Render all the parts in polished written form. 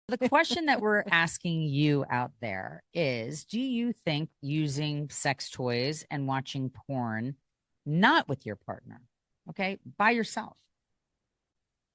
The question that we're asking you out there is, do you think using sex toys and watching porn, not with your partner, okay, by yourself,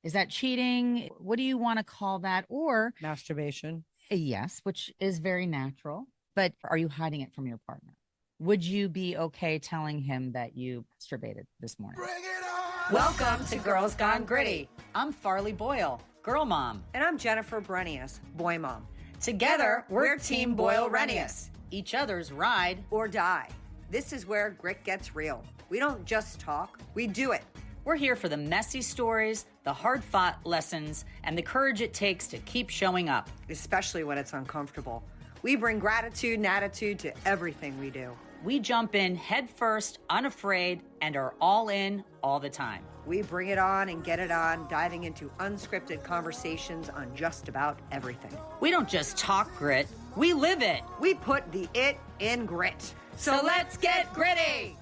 is that cheating? What do you want to call that? Or Masturbation. yes, which is very natural, but are you hiding it from your partner? Would you be okay telling him that you masturbated this morning? Bring it on! Welcome to Girls Gone Gritty. I'm Farley Boyle, girl mom. And I'm Jennifer Brenius, boy mom. Together, we're Team Boyle Renius. Each other's ride or die. This is where grit gets real. We don't just talk, we do it. We're here for the messy stories, the hard-fought lessons, and the courage it takes to keep showing up. Especially when it's uncomfortable. We bring gratitude and attitude to everything we do. We jump in head first, unafraid, and are all in all the time. We bring it on and get it on, diving into unscripted conversations on just about everything. We don't just talk grit, we live it. We put the it in grit. So let's get gritty!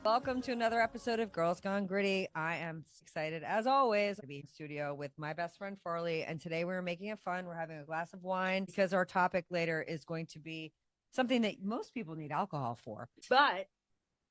Welcome to another episode of Girls Gone Gritty. I am excited, as always, to be in studio with my best friend Farley. And today we're making it fun. We're having a glass of wine because our topic later is going to be something that most people need alcohol for. But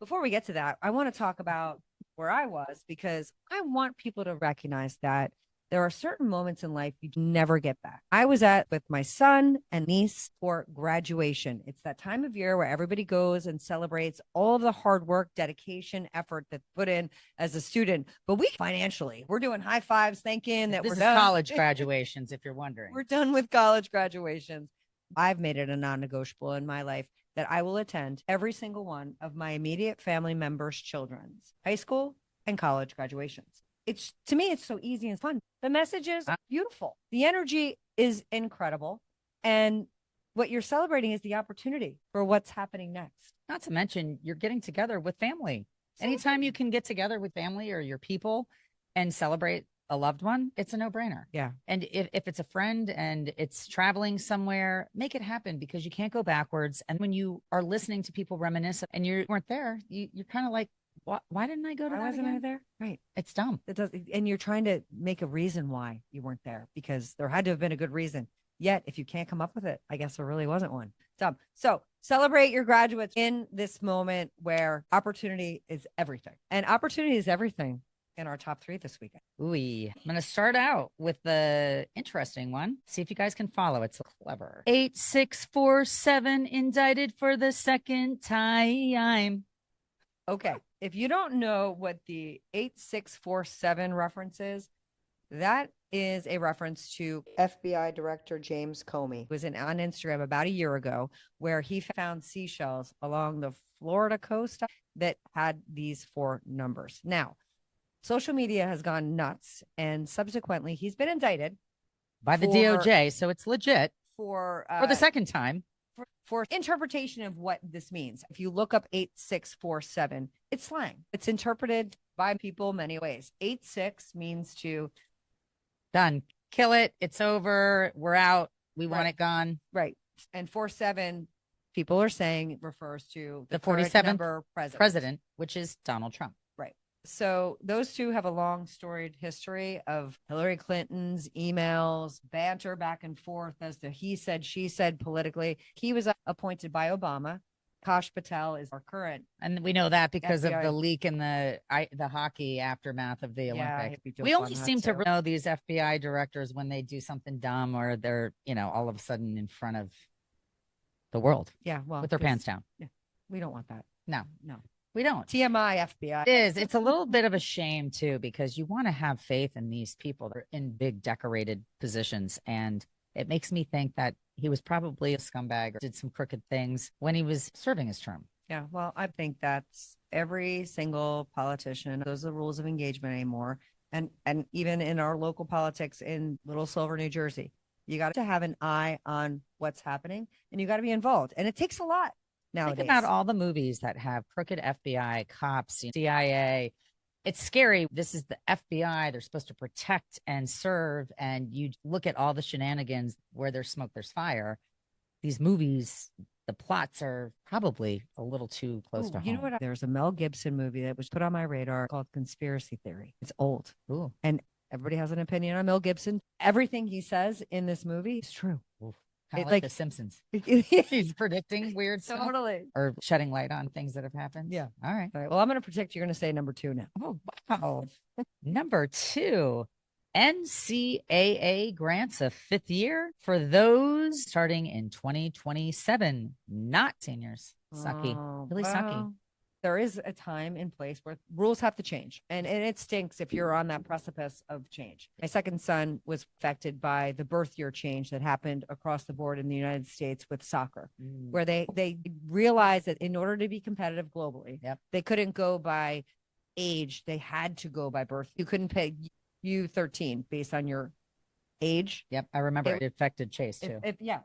before we get to that, I want to talk about where I was, because I want people to recognize that there are certain moments in life you never get back. I was with my son and niece for graduation. It's that time of year where everybody goes and celebrates all of the hard work, dedication, effort that's put in as a student. But we financially, we're doing high fives, thanking that This we're is done. college graduations, if you're wondering. We're done with college graduations. I've made it a non-negotiable in my life that I will attend every single one of my immediate family members' children's high school and college graduations. It's, to me, it's so easy and fun. The message is beautiful. The energy is incredible. And what you're celebrating is the opportunity for what's happening next. Not to mention, you're getting together with family. Anytime you can get together with family or your people and celebrate a loved one, it's a no-brainer. Yeah. And if it's a friend and it's traveling somewhere, make it happen, because you can't go backwards. And when you are listening to people reminisce and you weren't there, you're kind of like, why didn't I go to that wasn't again? I there? Right. It's dumb. It does, and you're trying to make a reason why you weren't there, because there had to have been a good reason. Yet, if you can't come up with it, I guess there really wasn't one. Dumb. So celebrate your graduates in this moment where opportunity is everything. And opportunity is everything in our top 3 this weekend. Ooh, I'm going to start out with the interesting one. See if you guys can follow. It's clever. 8647 indicted for the second time. Okay. If you don't know what the 8647 reference is, that is a reference to FBI Director James Comey. It was on Instagram about a year ago, where he found seashells along the Florida coast that had these 4 numbers. Now, social media has gone nuts, and subsequently he's been indicted by the DOJ. So it's legit for the second time. For interpretation of what this means. If you look up 8647, it's slang. It's interpreted by people many ways. 86 means to done. Kill it. It's over. We're out. We want it gone. Right. And 47, people are saying, refers to the 47th president, which is Donald Trump. Right. So those two have a long storied history of Hillary Clinton's emails, banter back and forth as to he said, she said politically. He was appointed by Obama. Kash Patel is our current. And we know that because FBI. of the leak in the hockey aftermath of the Olympics. Yeah, we only seem to know these FBI directors when they do something dumb or they're, all of a sudden in front of the world. Yeah. Well, with their pants down. Yeah. We don't want that. No. No. We don't. TMI FBI. It is. It's a little bit of a shame, too, because you want to have faith in these people that are in big decorated positions. And it makes me think that he was probably a scumbag or did some crooked things when he was serving his term. Yeah. Well, I think that's every single politician. Those are the rules of engagement anymore. And even in our local politics in Little Silver, New Jersey, you got to have an eye on what's happening and you got to be involved. And it takes a lot. Nowadays. Think about all the movies that have crooked FBI, cops, CIA. It's scary. This is the FBI. They're supposed to protect and serve. And you look at all the shenanigans where there's smoke, there's fire. These movies, the plots are probably a little too close to home. You know what? There's a Mel Gibson movie that was put on my radar called Conspiracy Theory. It's old. Ooh. And Everybody has an opinion on Mel Gibson. Everything he says in this movie is true. Kind of It, like The Simpsons. He's predicting weird stuff Totally. or shedding light on things that have happened. Yeah. All right. All right. Well, I'm going to predict you're going to say number 2 now. Oh, wow. Number 2, NCAA grants a 5th year for those starting in 2027, not seniors. Sucky. Really sucky. There is a time and place where rules have to change. And it stinks if you're on that precipice of change. My second son was affected by the birth year change that happened across the board in the United States with soccer, where they realized that in order to be competitive globally, they couldn't go by age. They had to go by birth. You couldn't pay U13 based on your age. Yep. I remember it affected Chase too.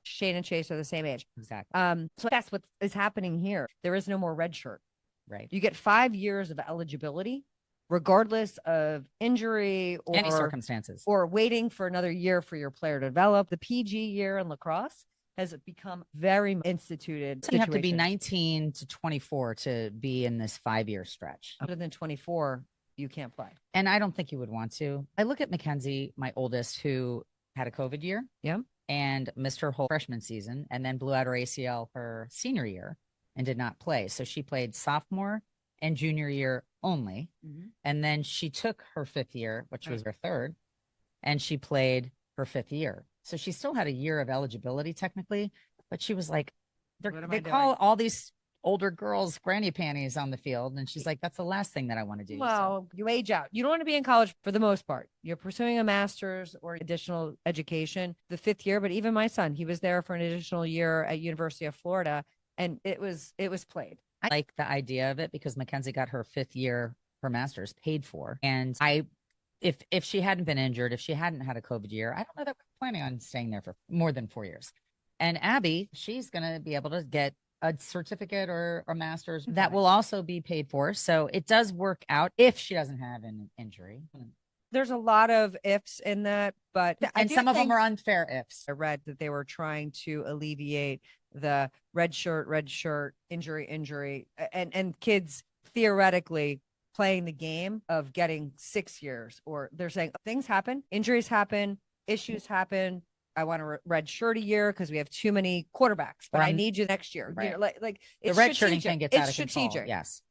Shane and Chase are the same age. Exactly. So that's what is happening here. There is no more red shirt. Right. You get 5 years of eligibility, regardless of injury or any circumstances, or waiting for another year for your player to develop. The PG year in lacrosse has become very instituted. So you have to be 19 to 24 to be in this 5-year stretch. Other than 24, you can't play. And I don't think you would want to. I look at Mackenzie, my oldest, who had a COVID year. Yeah. And missed her whole freshman season and then blew out her ACL her senior year and did not play. So she played sophomore and junior year only. And then she took her 5th year, which was her 3rd, and she played her 5th year. So she still had a year of eligibility technically, but she was like, they call all these older girls granny panties on the field. And she's like, that's the last thing that I want to do. Well, you age out. You don't want to be in college for the most part. You're pursuing a master's or additional education the 5th year. But even my son, he was there for an additional year at University of Florida. And it was played. I like the idea of it because Mackenzie got her 5th year, her master's paid for. And if she hadn't been injured, if she hadn't had a COVID year, I don't know that we're planning on staying there for more than 4 years. And Abby, she's going to be able to get a certificate or a master's that will also be paid for. So it does work out if she doesn't have an injury. There's a lot of ifs in that, but and some of them are unfair ifs. I read that they were trying to alleviate the red shirt, injury, and kids theoretically playing the game of getting 6 years, or they're saying things happen, injuries happen, issues happen. I want a red shirt a year because we have too many quarterbacks, but I need you next year. Right. You know, like the red shirting thing gets out of control. Strategic. Yes.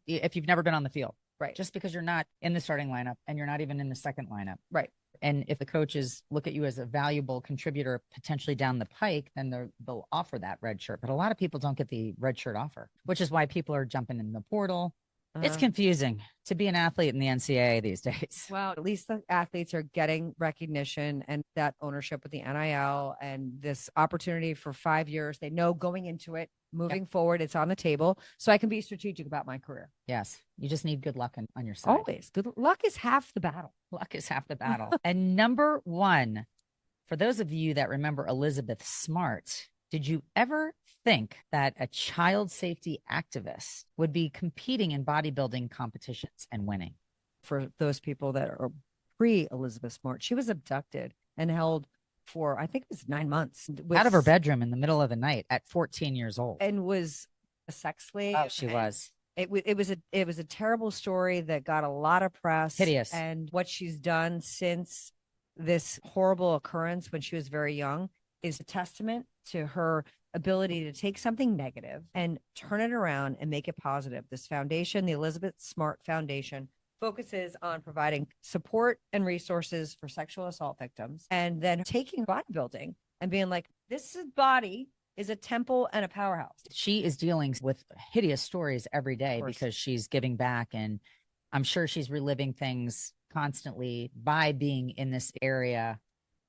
If you've never been on the field, right? Just because you're not in the starting lineup and you're not even in the second lineup, right? And if the coaches look at you as a valuable contributor potentially down the pike, then they'll offer that red shirt. But a lot of people don't get the red shirt offer, which is why people are jumping in the portal. It's confusing to be an athlete in the NCAA these days. Well, at least the athletes are getting recognition and that ownership with the NIL and this opportunity for 5 years. They know going into it, moving forward, it's on the table. So I can be strategic about my career. Yes. You just need good luck on your side. Always. Good luck is half the battle. Luck is half the battle. And number 1, for those of you that remember Elizabeth Smart, did you ever think that a child safety activist would be competing in bodybuilding competitions and winning? For those people that are pre-Elizabeth Smart, she was abducted and held for, I think it was 9 months. Out of her bedroom in the middle of the night at 14 years old. And was a sex slave. Oh, she was. It was a terrible story that got a lot of press. Hideous. And what she's done since this horrible occurrence when she was very young is a testament to her ability to take something negative and turn it around and make it positive. This foundation, the Elizabeth Smart Foundation, focuses on providing support and resources for sexual assault victims, and then taking bodybuilding and being like, this body is a temple and a powerhouse. She is dealing with hideous stories every day because she's giving back, and I'm sure she's reliving things constantly by being in this area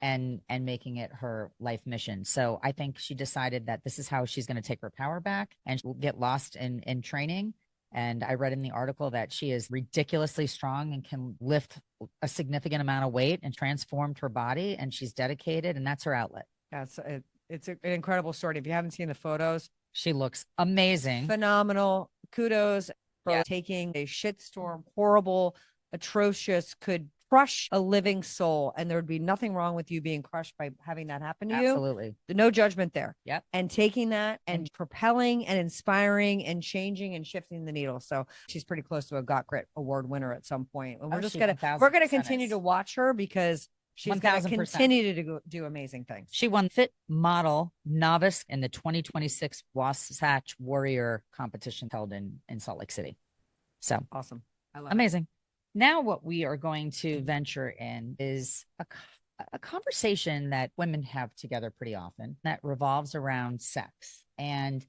and making it her life mission. So I think she decided that this is how she's going to take her power back, and she'll get lost in training. And I read in the article that she is ridiculously strong and can lift a significant amount of weight and transformed her body, and she's dedicated, and that's her outlet. It's an incredible story. If you haven't seen the photos, she looks amazing. Phenomenal. Kudos for taking a shitstorm, horrible, atrocious, could crush a living soul, and there would be nothing wrong with you being crushed by having that happen to you. Absolutely. No judgment there. Yep. And taking that and propelling and inspiring and changing and shifting the needle. So she's pretty close to a Got Grit award winner at some point. And we're we're going to continue to watch her because she's going to continue to do amazing things. She won Fit Model Novice in the 2026 Wasatch Warrior competition held in Salt Lake City. So awesome. I love amazing. Now what we are going to venture in is a conversation that women have together pretty often that revolves around sex and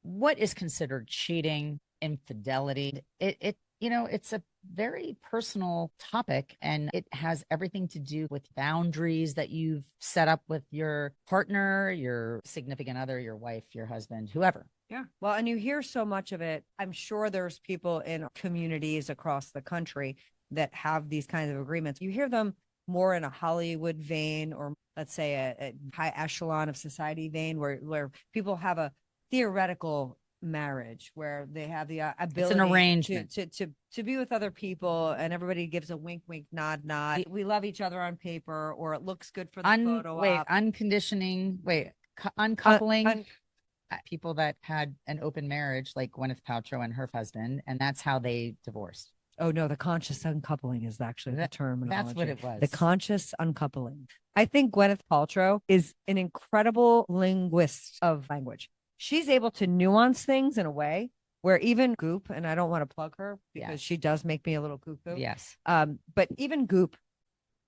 what is considered cheating, infidelity. It's a very personal topic, and it has everything to do with boundaries that you've set up with your partner, your significant other, your wife, your husband, whoever. Yeah. Well, and you hear so much of it. I'm sure there's people in communities across the country that have these kinds of agreements. You hear them more in a Hollywood vein, or let's say a high echelon of society vein where people have a theoretical marriage where they have the ability it's an arrangement to be with other people, and everybody gives a wink, wink, nod, nod. We love each other on paper, or it looks good for the photo op. Uncoupling. People that had an open marriage, like Gwyneth Paltrow and her husband, and that's how they divorced. Oh no, the conscious uncoupling is actually the term. That's what it was. The conscious uncoupling. I think Gwyneth Paltrow is an incredible linguist of language. She's able to nuance things in a way where even Goop, and I don't want to plug her because she does make me a little cuckoo. Yes. But even Goop.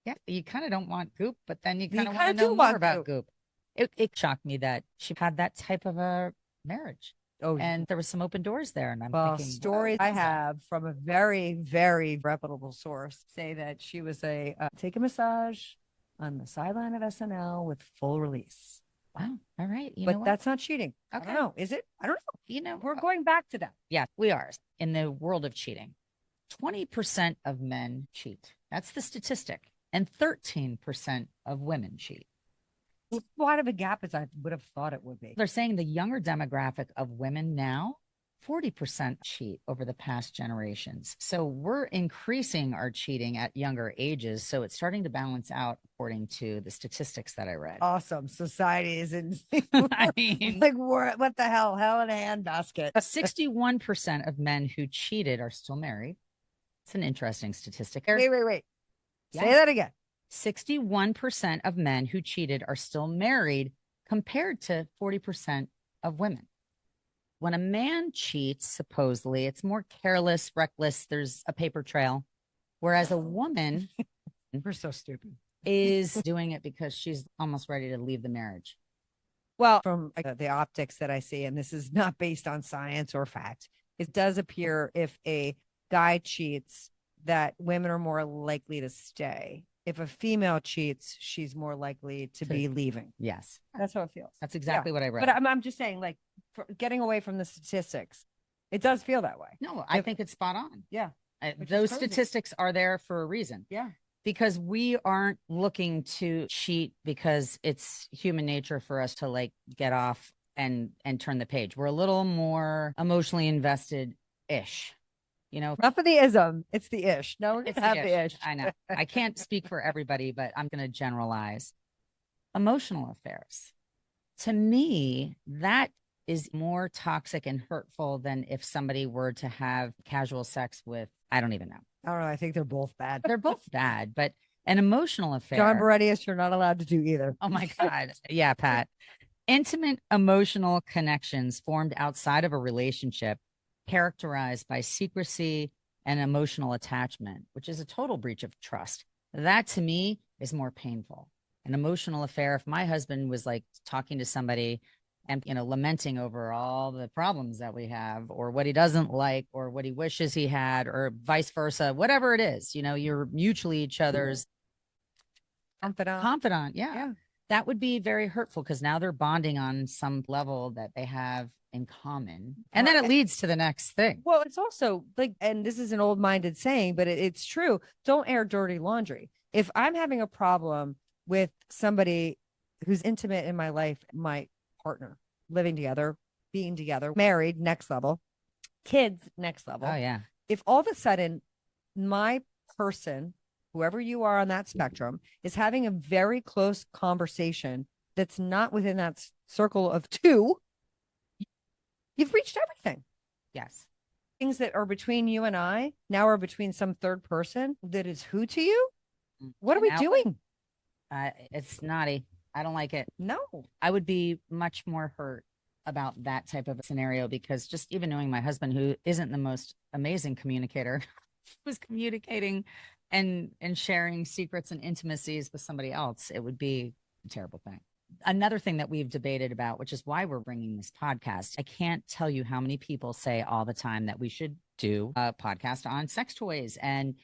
Yeah, you kind of don't want Goop, but then you kind of want to know more about Goop. It shocked me that she had that type of a marriage. Oh, and there was some open doors there. And I'm thinking, stories I have from a very, very reputable source say that she was take a massage on the sideline of SNL with full release. Wow. All right. But that's not cheating. Okay. I don't know. Is it? I don't know. We're going back to that. Yeah, we are. In the world of cheating, 20% of men cheat. That's the statistic. And 13% of women cheat. It's wide of a gap as I would have thought it would be. They're saying the younger demographic of women now, 40% cheat over the past generations. So we're increasing our cheating at younger ages. So it's starting to balance out according to the statistics that I read. Awesome. Society is in. I mean, like, what the hell? Hell in a handbasket. 61% of men who cheated are still married. It's an interesting statistic. Wait. Say that again. 61% of men who cheated are still married compared to 40% of women. When a man cheats, supposedly, it's more careless, reckless. There's a paper trail. Whereas a woman we're so stupid. is doing it because she's almost ready to leave the marriage. Well, from the optics that I see, and this is not based on science or fact, it does appear if a guy cheats that women are more likely to stay. If a female cheats, she's more likely to be leaving. Yes. That's how it feels. That's exactly what I read. But I'm just saying, like, getting away from the statistics, it does feel that way. No, I think it's spot on. Yeah. Those statistics are there for a reason. Yeah. Because we aren't looking to cheat because it's human nature for us to like get off and turn the page. We're a little more emotionally invested-ish. Not for the ism, it's the ish. No, we're going to have the ish. I know. I can't speak for everybody, but I'm going to generalize. Emotional affairs. To me, that is more toxic and hurtful than if somebody were to have casual sex with, I don't even know. I don't know. I think they're both bad. They're both bad, but an emotional affair. John Barredius, you're not allowed to do either. Oh my God. Yeah, Pat. Intimate emotional connections formed outside of a relationship characterized by secrecy and emotional attachment, which is a total breach of trust. That to me is more painful. An emotional affair, if my husband was like talking to somebody and, lamenting over all the problems that we have or what he doesn't like or what he wishes he had or vice versa, whatever it is, you're mutually each other's confidant. Yeah. That would be very hurtful because now they're bonding on some level that they have in common. And then it leads to the next thing. Well, it's also like, and this is an old-minded saying, but it's true. Don't air dirty laundry. If I'm having a problem with somebody who's intimate in my life, my partner, living together, being together, married, next level, kids, next level. Oh, yeah. If all of a sudden my person whoever you are on that spectrum, is having a very close conversation that's not within that circle of two, you've reached everything. Yes. Things that are between you and I now are between some third person that is who to you? What are we doing? It's naughty. I don't like it. No. I would be much more hurt about that type of scenario, because just even knowing my husband, who isn't the most amazing communicator, was communicating and sharing secrets and intimacies with somebody else, it would be a terrible thing. Another thing that we've debated about, which is why we're bringing this podcast, I can't tell you how many people say all the time that we should do a podcast on sex toys, and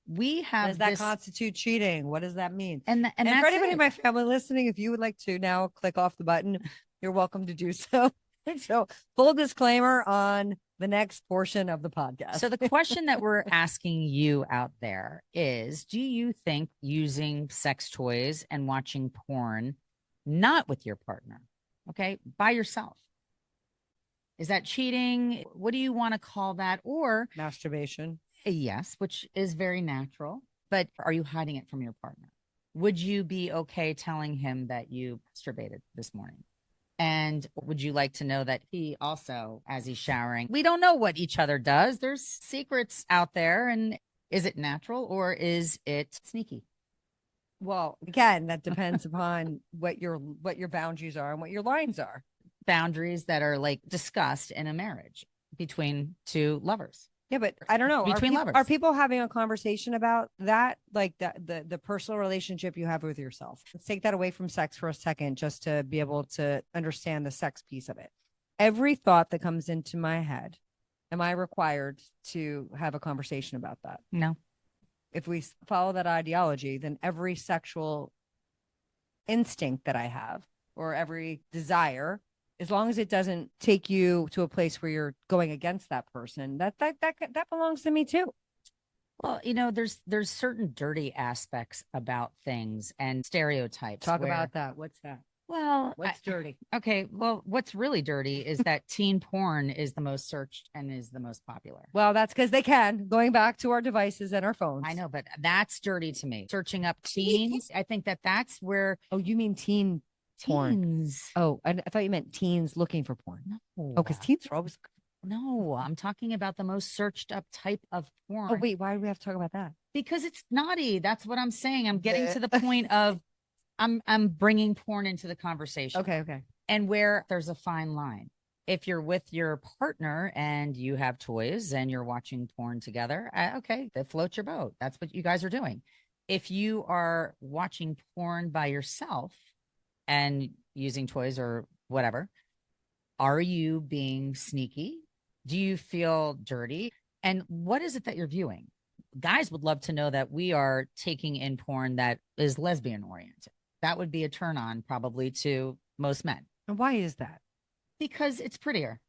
we have. Does that constitute cheating? What does that mean? And for anybody in my family listening, if you would like to now click off the button, you're welcome to do so. So, full disclaimer on the next portion of the podcast. So the question that we're asking you out there is, do you think using sex toys and watching porn, not with your partner, okay, by yourself, is that cheating? What do you want to call that? Or masturbation? Yes, which is very natural, but are you hiding it from your partner? Would you be okay telling him that you masturbated this morning? And would you like to know that he also, as he's showering, we don't know what each other does. There's secrets out there. And is it natural or is it sneaky? Well, again, that depends upon what your boundaries are and what your lines are. Boundaries that are like discussed in a marriage between two lovers. Yeah, but I don't know. Between lovers. Are people having a conversation about that? Like the personal relationship you have with yourself? Let's take that away from sex for a second, just to be able to understand the sex piece of it. Every thought that comes into my head, am I required to have a conversation about that? No. If we follow that ideology, then every sexual instinct that I have, or every desire, as long as it doesn't take you to a place where you're going against that person, that belongs to me too. Well, you know, there's certain dirty aspects about things and stereotypes. Talk about that. What's that? Well, what's dirty? Okay. Well, what's really dirty is that teen porn is the most searched and is the most popular. Well, that's because they can, going back to our devices and our phones. I know, but that's dirty to me. Searching up teens. I think that's where. Oh, you mean porn? Oh, I thought you meant teens looking for porn. No. Oh, because teens are always. No, I'm talking about the most searched up type of porn. Oh, wait, why do we have to talk about that? Because it's naughty. That's what I'm saying. I'm getting to the point of I'm bringing porn into the conversation. Okay. And where there's a fine line. If you're with your partner and you have toys and you're watching porn together, okay, that floats your boat. That's what you guys are doing. If you are watching porn by yourself and using toys or whatever, are you being sneaky? Do you feel dirty? And what is it that you're viewing? Guys would love to know that we are taking in porn that is lesbian oriented. That would be a turn on probably to most men. And why is that? Because it's prettier.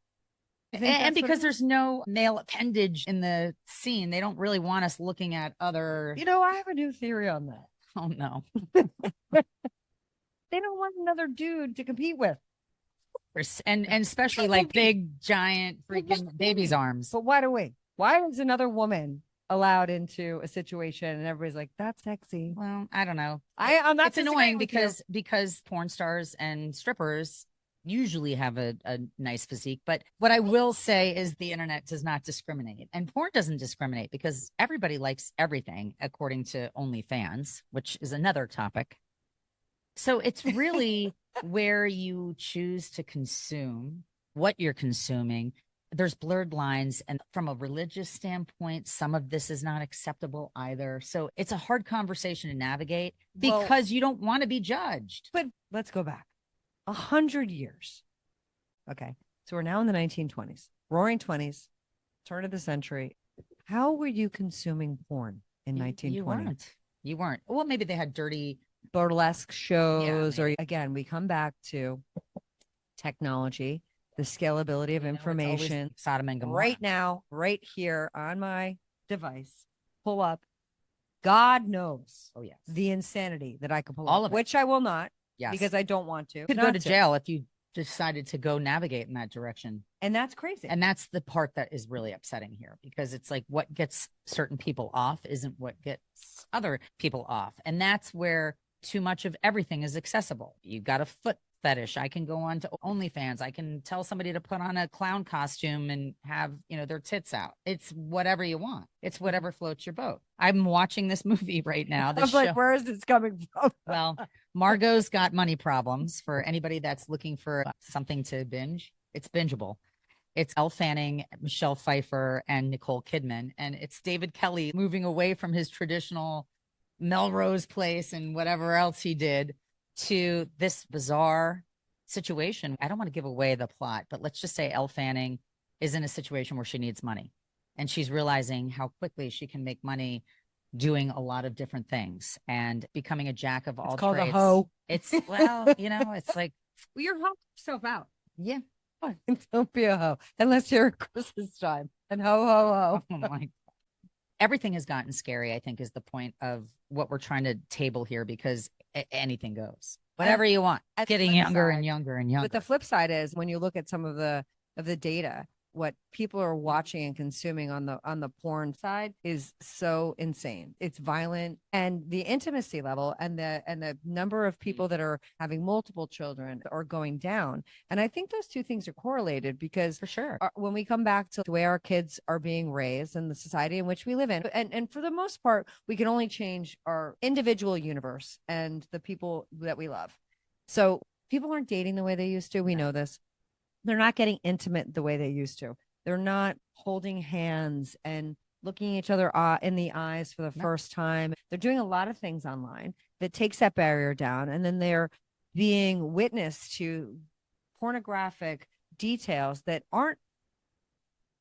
And because there's no male appendage in the scene. They don't really want us looking at other. You know, I have a new theory on that. Oh, no. They don't want another dude to compete with. And especially like big, giant freaking baby's arms. But why is another woman allowed into a situation and everybody's like, that's sexy? Well, I don't know. I'm not. It's annoying because porn stars and strippers usually have a nice physique. But what I will say is the internet does not discriminate, and porn doesn't discriminate because everybody likes everything according to OnlyFans, which is another topic. So it's really where you choose to consume, what you're consuming. There's blurred lines. And from a religious standpoint, some of this is not acceptable either. So it's a hard conversation to navigate because you don't want to be judged. But let's go back 100 years. Okay. So we're now in the 1920s, roaring 20s, turn of the century. How were you consuming porn in 1920? You weren't. Well, maybe they had dirty burlesque shows, or again, we come back to technology, the scalability of information. Sodom and Gomorrah. Right now, right here on my device, pull up. God knows. Oh, yes. The insanity that I could pull all up, of it. which I will not. Yes. Because I don't want to. You could go to jail if you decided to go navigate in that direction. And that's crazy. And that's the part that is really upsetting here, because it's like what gets certain people off isn't what gets other people off. And that's where too much of everything is accessible. You've got a foot fetish. I can go on to OnlyFans. I can tell somebody to put on a clown costume and have, their tits out. It's whatever you want. It's whatever floats your boat. I'm watching this movie right now. I'm like, where is this coming from? Well, Margot's got money problems. For anybody that's looking for something to binge, it's bingeable. It's Elle Fanning, Michelle Pfeiffer, and Nicole Kidman. And it's David Kelly moving away from his traditional Melrose Place and whatever else he did to this bizarre situation. I don't want to give away the plot, but let's just say Elle Fanning is in a situation where she needs money, and she's realizing how quickly she can make money doing a lot of different things and becoming a jack of all trades. It's called a hoe. It's, well, it's like, well, you're helping yourself out. Yeah. Don't be a hoe unless you're at Christmas time. And ho, ho, ho. Oh my. Everything has gotten scary, I think, is the point of what we're trying to table here, because anything goes. Whatever you want. Getting younger and younger and younger. But the flip side is, when you look at some of the data, what people are watching and consuming on the porn side is so insane. It's violent, and the intimacy level and the number of people that are having multiple children are going down. And I think those two things are correlated, because for sure, when we come back to the way our kids are being raised and the society in which we live in, and for the most part, we can only change our individual universe and the people that we love. So people aren't dating the way they used to. We know this. They're not getting intimate the way they used to. They're not holding hands and looking each other in the eyes for the first time. They're doing a lot of things online that takes that barrier down. And then they're being witness to pornographic details that aren't.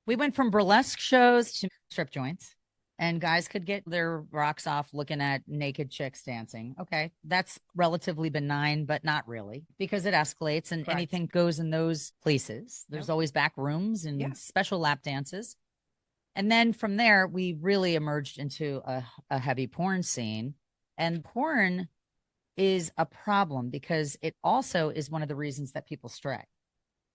We went from burlesque shows to strip joints, and guys could get their rocks off looking at naked chicks dancing. Okay, that's relatively benign, but not really, because it escalates and anything goes in those places. There's always back rooms and special lap dances. And then from there, we really emerged into a heavy porn scene. And porn is a problem because it also is one of the reasons that people stray.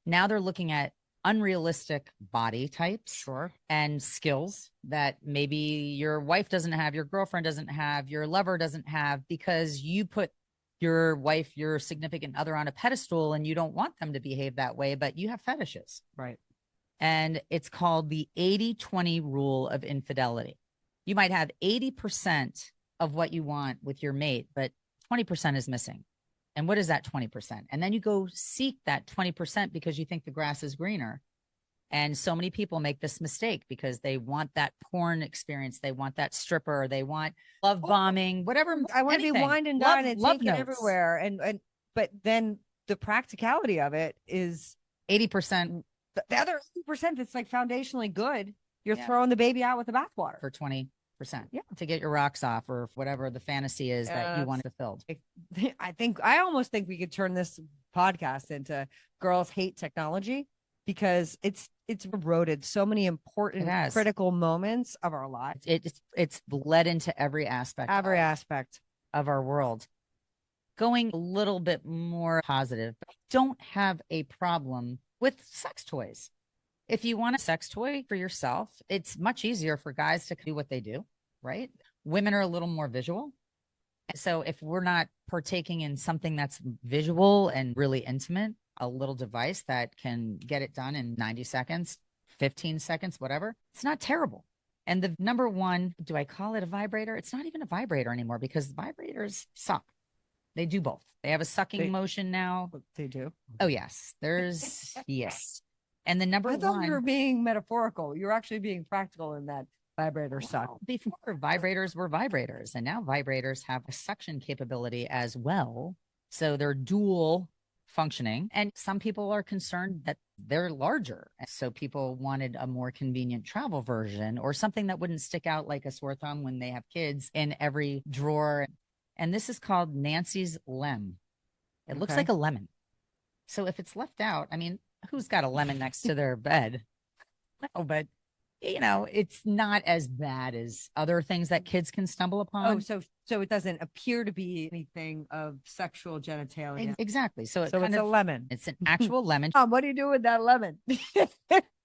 Now they're looking at unrealistic body types and skills that maybe your wife doesn't have, your girlfriend doesn't have, your lover doesn't have, because you put your wife, your significant other on a pedestal and you don't want them to behave that way, but you have fetishes. Right. And it's called the 80-20 rule of infidelity. You might have 80% of what you want with your mate, but 20% is missing. And what is that 20%? And then you go seek that 20% because you think the grass is greener. And so many people make this mistake because they want that porn experience. They want that stripper. They want love bombing, whatever. I want to be wined and dined and taken everywhere. But then the practicality of it is 80%. The other 80% that's like foundationally good, you're throwing the baby out with the bathwater. For 20%. To get your rocks off, or whatever the fantasy is that you want fulfilled. I almost think we could turn this podcast into Girls Hate Technology, because it's eroded so many important critical moments of our lives. It's bled into every aspect of our world. Going a little bit more positive, but I don't have a problem with sex toys. If you want a sex toy for yourself, it's much easier for guys to do what they do, right? Women are a little more visual. So if we're not partaking in something that's visual and really intimate, a little device that can get it done in 90 seconds, 15 seconds, whatever, it's not terrible. And the number one, do I call it a vibrator? It's not even a vibrator anymore, because vibrators suck. They do both. They have a sucking motion now. They do. Oh, yes. There's, yes. And the number one. I thought you were being metaphorical. You're actually being practical in that vibrators suck. Before, vibrators were vibrators, and now vibrators have a suction capability as well. So they're dual functioning. And some people are concerned that they're larger. So people wanted a more convenient travel version, or something that wouldn't stick out like a sore thumb when they have kids in every drawer. And this is called Nancy's Lem. It looks like a lemon. So if it's left out, I mean, who's got a lemon next to their bed? No, but it's not as bad as other things that kids can stumble upon. Oh, so it doesn't appear to be anything of sexual genitalia. Exactly. So it's a lemon. It's an actual lemon. What do you do with that lemon?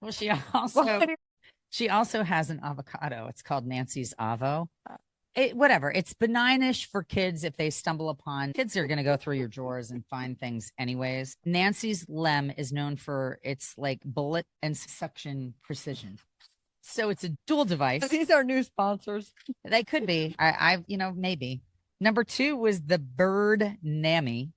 Well, she also has an avocado. It's called Nancy's Avo. Whatever. It's benignish for kids if they stumble upon. Kids are going to go through your drawers and find things anyways. Nancy's Lem is known for its like bullet and suction precision. So it's a dual device. These are new sponsors. They could be. Maybe. Number 2 was the Bird Nammy.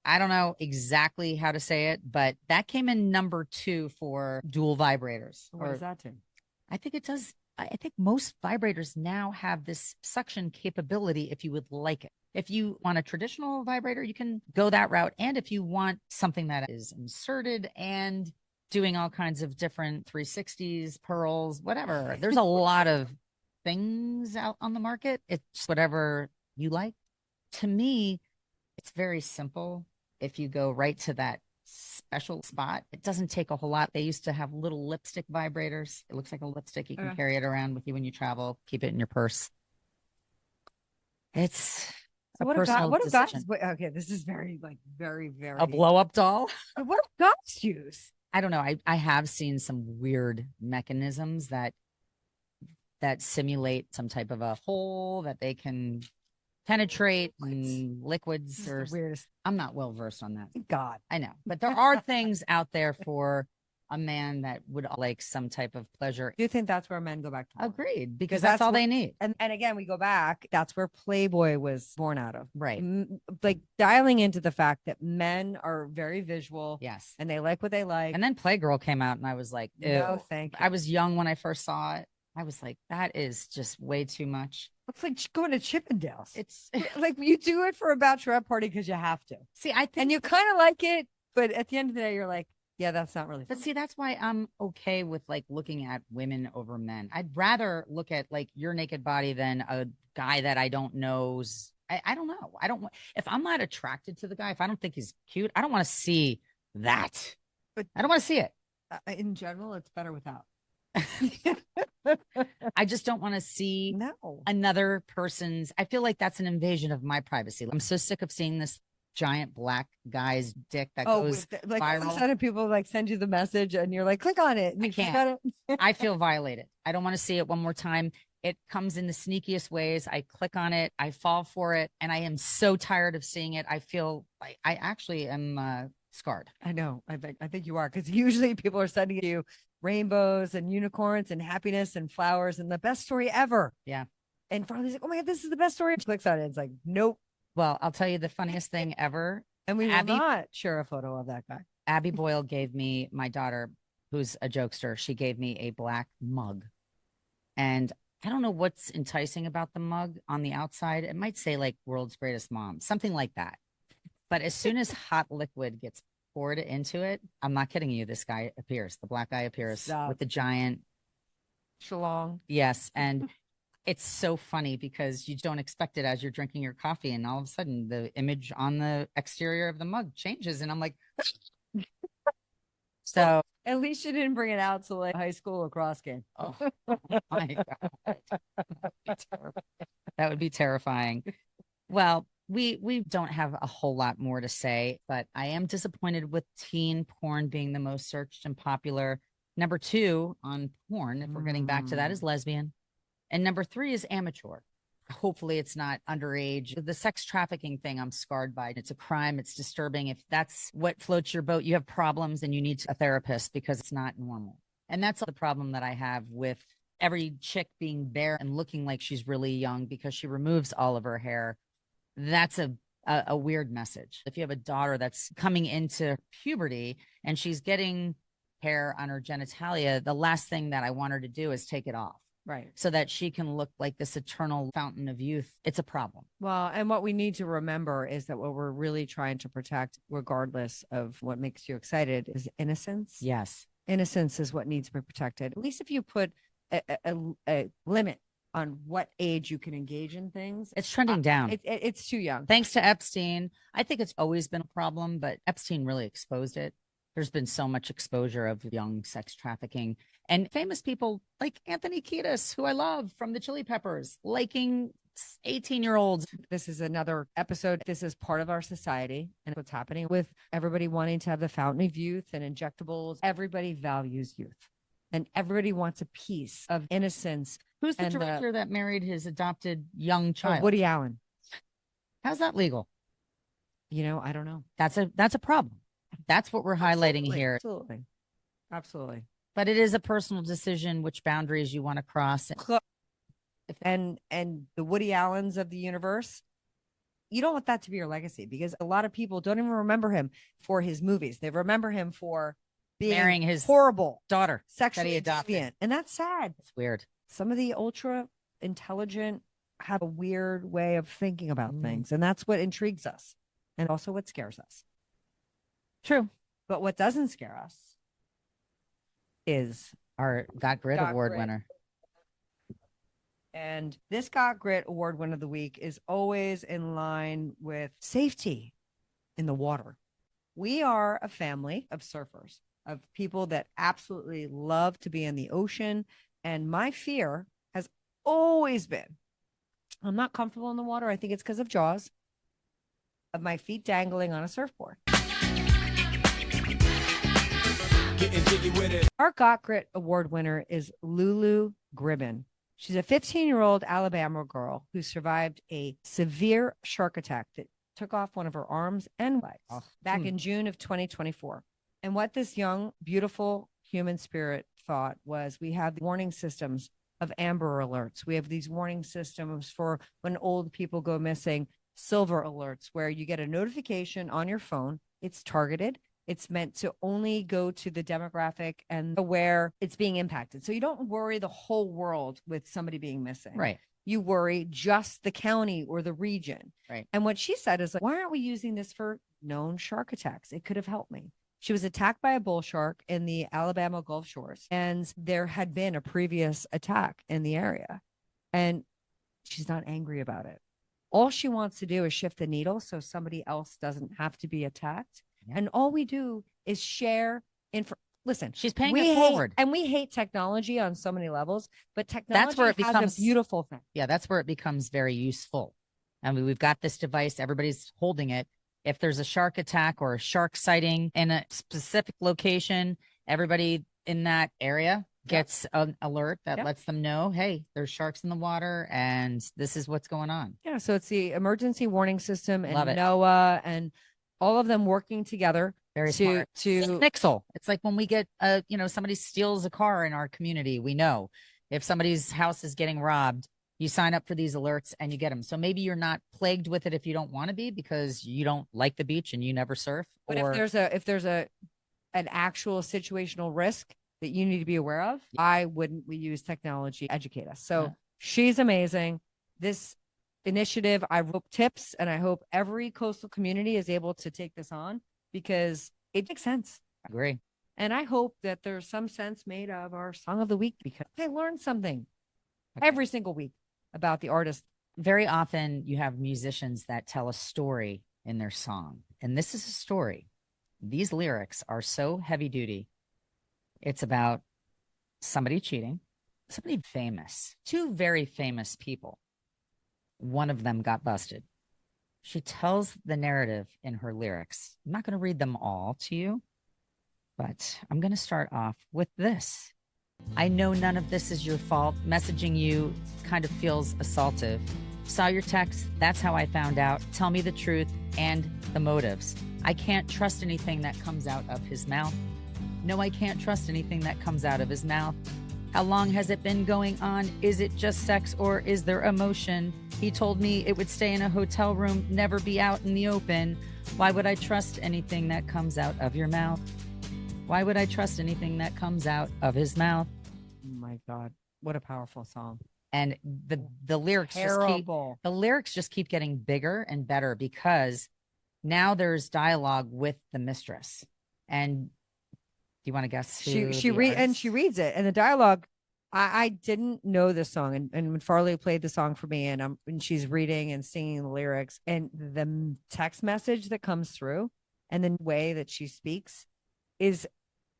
I don't know exactly how to say it, but that came in number 2 for dual vibrators. What does that do? I think it does. I think most vibrators now have this suction capability if you would like it. If you want a traditional vibrator, you can go that route. And if you want something that is inserted and doing all kinds of different 360s, pearls, whatever, there's a lot of things out on the market. It's whatever you like. To me, it's very simple. If you go right to that special spot, it doesn't take a whole lot. They used to have little lipstick vibrators. It looks like a lipstick. You can carry it around with you when you travel. Keep it in your purse. It's what do guys? Okay, this is very a blow up doll. What do guys use? I don't know. I have seen some weird mechanisms that simulate some type of a hole that they can penetrate and liquids. Or weirdest. I'm not well versed on that. God, I know, but there are things out there for a man that would like some type of pleasure. Do you think that's where men go back to? Agreed, because that's all they need. And again, we go back. That's where Playboy was born out of, right? Like dialing into the fact that men are very visual, yes, and they like what they like. And then Playgirl came out, and I was like, ew. No, thank you. I was young when I first saw it. I was like, that is just way too much. It's like going to Chippendales. It's like you do it for a bachelorette party because you have to. See, I think, and you kind of like it, but at the end of the day, you're like, yeah, that's not really fun. But see, that's why I'm okay with like looking at women over men. I'd rather look at like your naked body than a guy that I don't know's. I don't know. I don't want, if I'm not attracted to the guy, if I don't think he's cute, I don't want to see that. But I don't want to see it. In general, it's better without. I just don't want to see another person's. I feel like that's an invasion of my privacy. I'm so sick of seeing this giant black guy's dick that goes like viral. All of a sudden people like send you the message and you're like, click on it. And I can't. I feel violated. I don't want to see it one more time. It comes in the sneakiest ways. I click on it. I fall for it. And I am so tired of seeing it. I feel like I actually am scarred. I know. I think you are. Because usually people are sending you rainbows and unicorns and happiness and flowers and the best story ever. Yeah. And Farley's like, oh my God, this is the best story. She clicks on it. It's like, nope. Well, I'll tell you the funniest thing ever. And we will not share a photo of that guy. Abby Boyle gave me, my daughter, who's a jokester, she gave me a black mug. And I don't know what's enticing about the mug on the outside. It might say like world's greatest mom, something like that. But as soon as hot liquid gets poured into it, I'm not kidding you, this guy appears. The black guy appears with the giant shalong. Yes. And it's so funny because you don't expect it as you're drinking your coffee. And all of a sudden the image on the exterior of the mug changes. And I'm like, so well, at least you didn't bring it out to like high school lacrosse game. Oh my God. That would be terrifying. Well, we don't have a whole lot more to say, but I am disappointed with teen porn being the most searched and popular. Number 2 on porn, if we're getting back to that, is lesbian. And number 3 is amateur. Hopefully it's not underage. The sex trafficking thing, I'm scarred by. It's a crime. It's disturbing. If that's what floats your boat, you have problems and you need a therapist because it's not normal. And that's the problem that I have with every chick being bare and looking like she's really young because she removes all of her hair. That's a weird message. If you have a daughter that's coming into puberty and she's getting hair on her genitalia, the last thing that I want her to do is take it off. Right. So that she can look like this eternal fountain of youth. It's a problem. Well, and what we need to remember is that what we're really trying to protect, regardless of what makes you excited, is innocence. Yes. Innocence is what needs to be protected. At least if you put a limit on what age you can engage in things. It's trending down. It's too young. Thanks to Epstein. I think it's always been a problem, but Epstein really exposed it. There's been so much exposure of young sex trafficking and famous people like Anthony Kiedis, who I love from the Chili Peppers, liking 18-year-olds. This is another episode. This is part of our society and what's happening with everybody wanting to have the fountain of youth and injectables. Everybody values youth and everybody wants a piece of innocence. Who's the director that married his adopted young child? Woody Allen. How's that legal? I don't know. That's a problem. That's what we're highlighting here. Absolutely. Absolutely. But it is a personal decision which boundaries you want to cross. And the Woody Allens of the universe, you don't want that to be your legacy, because a lot of people don't even remember him for his movies. They remember him for being marrying his horrible daughter, sexually deviant. And that's sad. It's weird. Some of the ultra intelligent have a weird way of thinking about things. And that's what intrigues us and also what scares us. True. But what doesn't scare us is our Got Grit Award winner. And this Got Grit Award winner of the week is always in line with safety in the water. We are a family of surfers, of people that absolutely love to be in the ocean. And my fear has always been, I'm not comfortable in the water. I think it's because of Jaws, of my feet dangling on a surfboard. Our Got Grit Award winner is Lulu Gribbin. She's a 15-year-old Alabama girl who survived a severe shark attack that took off one of her arms and legs back in June of 2024. And what this young, beautiful human spirit thought was, we have the warning systems of Amber Alerts. We have these warning systems for when old people go missing, Silver Alerts, where you get a notification on your phone. It's targeted. It's meant to only go to the demographic and where it's being impacted. So you don't worry the whole world with somebody being missing. Right. You worry just the county or the region. Right. And what she said is, like, why aren't we using this for known shark attacks? It could have helped me. She was attacked by a bull shark in the Alabama Gulf Shores, and there had been a previous attack in the area. And she's not angry about it. All she wants to do is shift the needle so somebody else doesn't have to be attacked. Yeah. And all we do is share listen, she's paying it forward. And we hate technology on so many levels, but technology that's where it becomes a beautiful thing. Yeah, that's where it becomes very useful. I mean, we've got this device, everybody's holding it. If there's a shark attack or a shark sighting in a specific location, everybody in that area gets an alert that lets them know, hey, there's sharks in the water and this is what's going on. Yeah, so it's the emergency warning system and NOAA and all of them working together. Very smart. Nixle. It's like when we get, somebody steals a car in our community, we know if somebody's house is getting robbed, you sign up for these alerts and you get them. So maybe you're not plagued with it if you don't want to be because you don't like the beach and you never surf. But if there's an actual situational risk that you need to be aware of, why wouldn't we use technology to educate us? So she's amazing. This initiative, I hope tips, and I hope every coastal community is able to take this on because it makes sense. I agree. And I hope that there's some sense made of our song of the week because I learned something every single week about the artist. Very often you have musicians that tell a story in their song. And this is a story. These lyrics are so heavy duty. It's about somebody cheating, somebody famous, two very famous people. One of them got busted. She tells the narrative in her lyrics. I'm not going to read them all to you, but I'm going to start off with this. I know none of this is your fault. Messaging you kind of feels assaultive. Saw your text. That's how I found out. Tell me the truth and the motives. I can't trust anything that comes out of his mouth. No, I can't trust anything that comes out of his mouth. How long has it been going on? Is it just sex or is there emotion? He told me it would stay in a hotel room, never be out in the open. Why would I trust anything that comes out of your mouth? Why would I trust anything that comes out of his mouth? Oh my God, what a powerful song. And the lyrics just keep getting bigger and better because now there's dialogue with the mistress. And do you want to guess who she reads it, and the dialogue, I didn't know this song, and when Farley played the song for me, and she's reading and singing the lyrics, and the text message that comes through, and the way that she speaks, is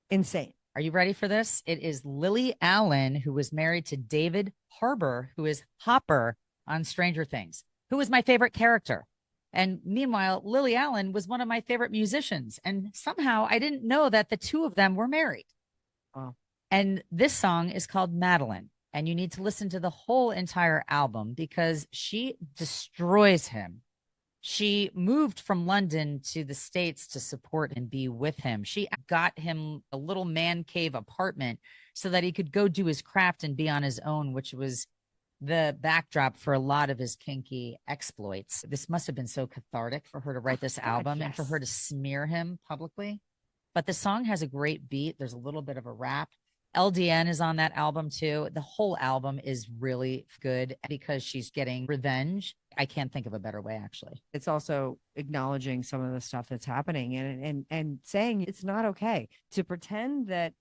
insane. Are you ready for this? It is Lily Allen, who was married to David Harbour, who is Hopper on Stranger Things, who was my favorite character. And meanwhile, Lily Allen was one of my favorite musicians. And somehow I didn't know that the two of them were married. Wow. And this song is called Madeline. And you need to listen to the whole entire album because she destroys him. She moved from London to the States to support and be with him. She got him a little man cave apartment so that he could go do his craft and be on his own, which was the backdrop for a lot of his kinky exploits. This must have been so cathartic for her to write this album and for her to smear him publicly. But the song has a great beat. There's a little bit of a rap. LDN is on that album too. The whole album is really good because she's getting revenge. I can't think of a better way, actually. It's also acknowledging some of the stuff that's happening and saying it's not okay to pretend that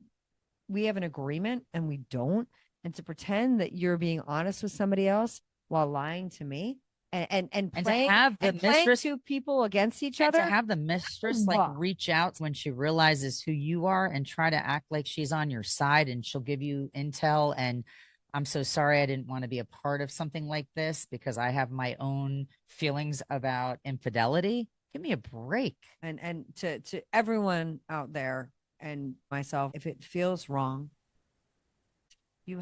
we have an agreement and we don't, and to pretend that you're being honest with somebody else while lying to me. And playing, to have the mistress, two people against each other. To have the mistress reach out when she realizes who you are and try to act like she's on your side and she'll give you intel. And I'm so sorry, I didn't want to be a part of something like this because I have my own feelings about infidelity. Give me a break. And to everyone out there and myself, if it feels wrong, you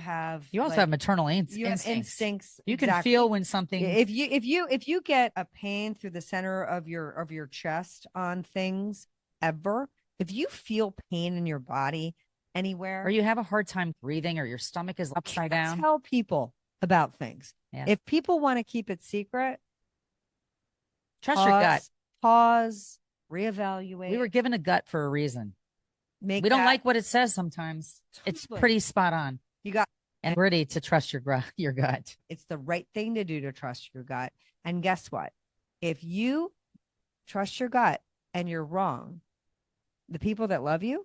also have maternal instincts. You can feel when something. If you get a pain through the center of your chest on things ever, if you feel pain in your body anywhere, or you have a hard time breathing, or your stomach is upside down, tell people about things. Yeah. If people want to keep it secret, trust your gut. Pause. Reevaluate. We were given a gut for a reason. We don't like what it says sometimes. Totally. It's pretty spot on. You got and ready to trust your gut. It's the right thing to do to trust your gut. And guess what? If you trust your gut and you're wrong, the people that love you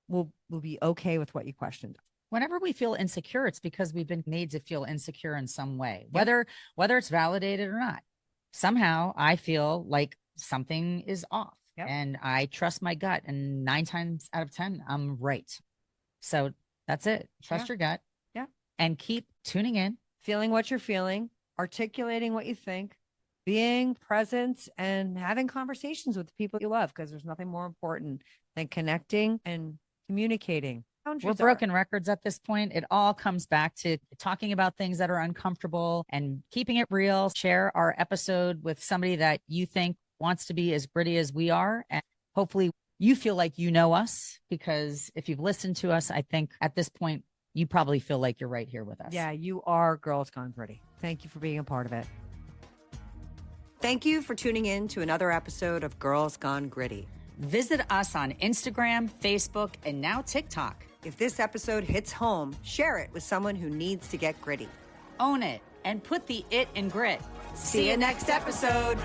will be okay with what you questioned. Whenever we feel insecure, it's because we've been made to feel insecure in some way, whether it's validated or not. Somehow I feel like something is off and I trust my gut, and 9 times out of 10, I'm right. So that's it. Trust your gut. Yeah. And keep tuning in. Feeling what you're feeling, articulating what you think, being present, and having conversations with the people you love, because there's nothing more important than connecting and communicating. We're broken records at this point. It all comes back to talking about things that are uncomfortable and keeping it real. Share our episode with somebody that you think wants to be as gritty as we are. And hopefully you feel like you know us, because if you've listened to us, I think at this point, you probably feel like you're right here with us. Yeah, you are Girls Gone Gritty. Thank you for being a part of it. Thank you for tuning in to another episode of Girls Gone Gritty. Visit us on Instagram, Facebook, and now TikTok. If this episode hits home, share it with someone who needs to get gritty. Own it and put the it in grit. See you next episode.